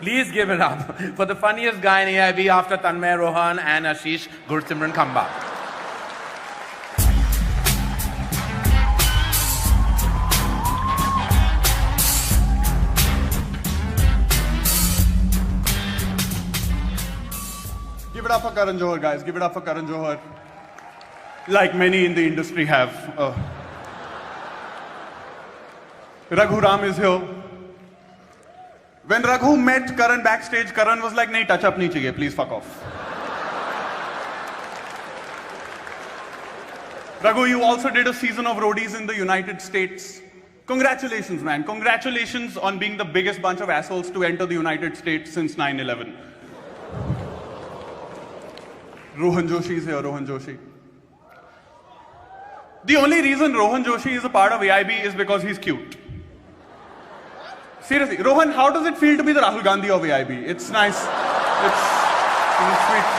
Please give it up for the funniest guy in AIB after Tanmay Rohan and Ashish Gursimran Khamba. Give it up for Karan Johar, guys. Give it up for Karan Johar. Like many in the industry have. Raghu Ram is here. When Raghu met Karan backstage, Karan was like, "Nahi, touch up nahi chahiye, please fuck off." Raghu, you also did a season of roadies in the United States. Congratulations, man. Congratulations on being the biggest bunch of assholes to enter the United States since 9/11. Rohan Joshi is here, Rohan Joshi. The only reason Rohan Joshi is a part of AIB is because he's cute. Seriously, Rohan, how does it feel to be the Rahul Gandhi of AIB? It's nice. It's sweet.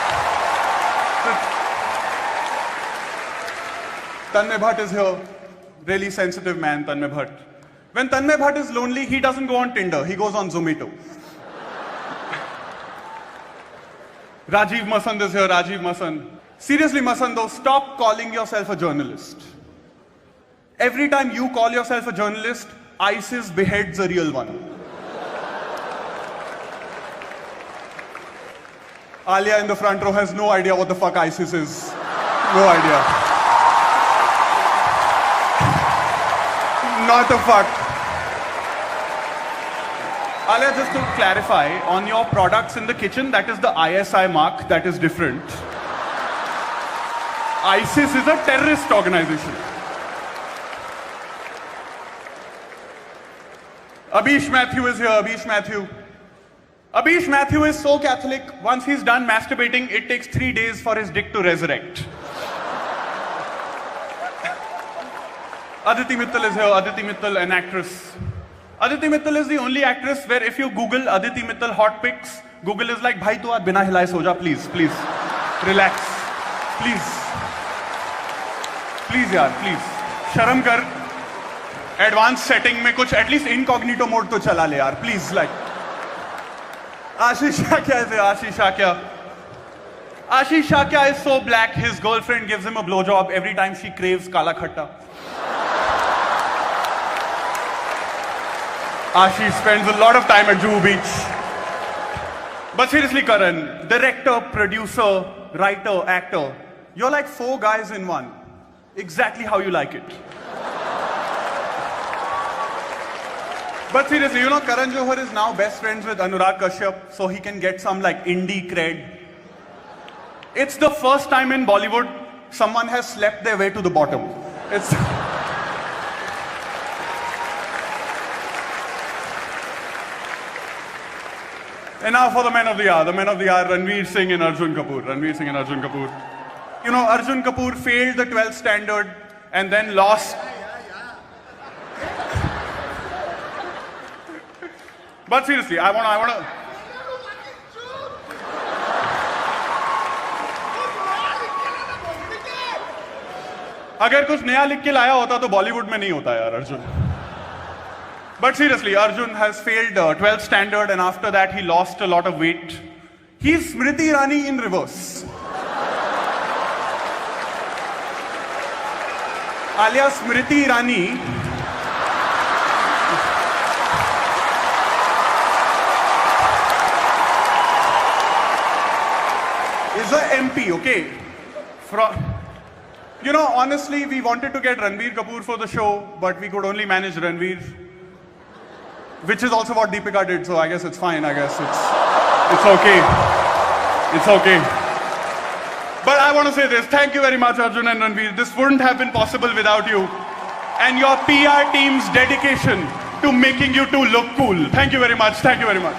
Tanmay Bhatt is here. Really sensitive man, Tanmay Bhatt. When Tanmay Bhatt is lonely, he doesn't go on Tinder. He goes on Zomato. Rajiv Masand is here, Rajiv Masand. Seriously, Masando, stop calling yourself a journalist. Every time you call yourself a journalist, ISIS beheads a real one. Alia in the front row has no idea what the fuck ISIS is. No idea. Not a fuck. Alia, just to clarify, on your products in the kitchen, that is the ISI mark, that is different. ISIS is a terrorist organization. Abish Mathew is here, Abish Mathew. Abish Mathew is so Catholic, once he's done masturbating, it takes 3 days for his dick to resurrect. Aditi Mittal is here, Aditi Mittal, an actress. Aditi Mittal is the only actress where if you Google Aditi Mittal hot pics, Google is like, "Bhai, tu aaj bina hilaye so ja, please, please. Relax. Please. Please, yaar, please. Sharam kar. Advanced setting mein kuch, at least incognito mode to chala le, yaar. Please, like. Ashish Shakya is here, Ashish Shakya. Ashish Shakya is so black, his girlfriend gives him a blowjob every time she craves kala khatta. Ashish spends a lot of time at Juhu Beach. But seriously, Karan, director, producer, writer, actor, you're like 4 guys in one. Exactly how you like it. But seriously, you know, Karan Johar is now best friends with Anurag Kashyap, so he can get some like indie cred. It's the first time in Bollywood someone has slept their way to the bottom. It's... And now for the men of the hour. The men of the hour, Ranveer Singh and Arjun Kapoor. Ranveer Singh and Arjun Kapoor. You know, Arjun Kapoor failed the 12th standard and then lost. But seriously, I wanna. अगर कुछ नया लिख के लाया होता तो बॉलीवुड में नहीं होता यार Arjun. But seriously, Arjun has failed 12th standard and after that he lost a lot of weight. He's Smriti Irani in reverse. Alias Smriti Irani is a MP, okay? You know, honestly, we wanted to get Ranbir Kapoor for the show, but we could only manage Ranveer. Which is also what Deepika did, so I guess it's fine, I guess it's okay. It's okay. But I want to say this, thank you very much Arjun and Ranveer. This wouldn't have been possible without you. And your PR team's dedication to making you two look cool. Thank you very much, thank you very much.